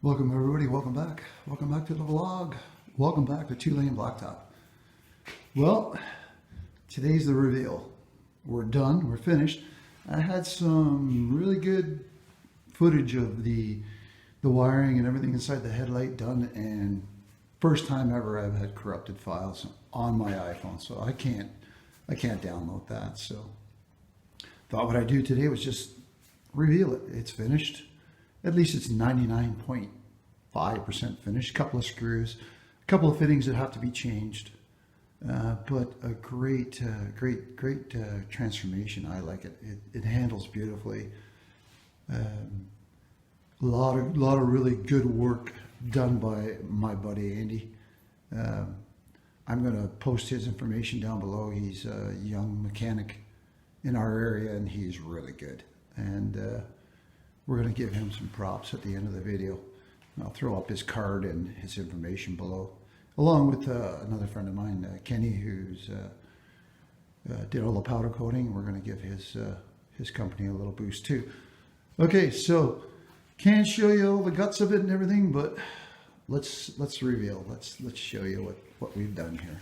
Welcome everybody, welcome back. Welcome back to the vlog. Welcome back to 2-Lane Blacktop. Well, today's the reveal. We're done, we're finished. I had some really good footage of the wiring and everything inside the headlight done, and first time ever I've had corrupted files on my iPhone, so I can't download that. So thought what I'd do today was just reveal it. It's finished. At least it's 99.5% finished. A couple of screws, a couple of fittings that have to be changed, but a great transformation. I like it. It handles beautifully. A lot of really good work done by my buddy Andy. I'm going to post his information down below. He's a young mechanic in our area, and he's really good. And we're going to give him some props at the end of the video. I'll throw up his card and his information below, along with another friend of mine, Kenny, who's did all the powder coating. We're going to give his company a little boost too. Okay, so can't show you all the guts of it and everything, but let's reveal. Let's show you what we've done here.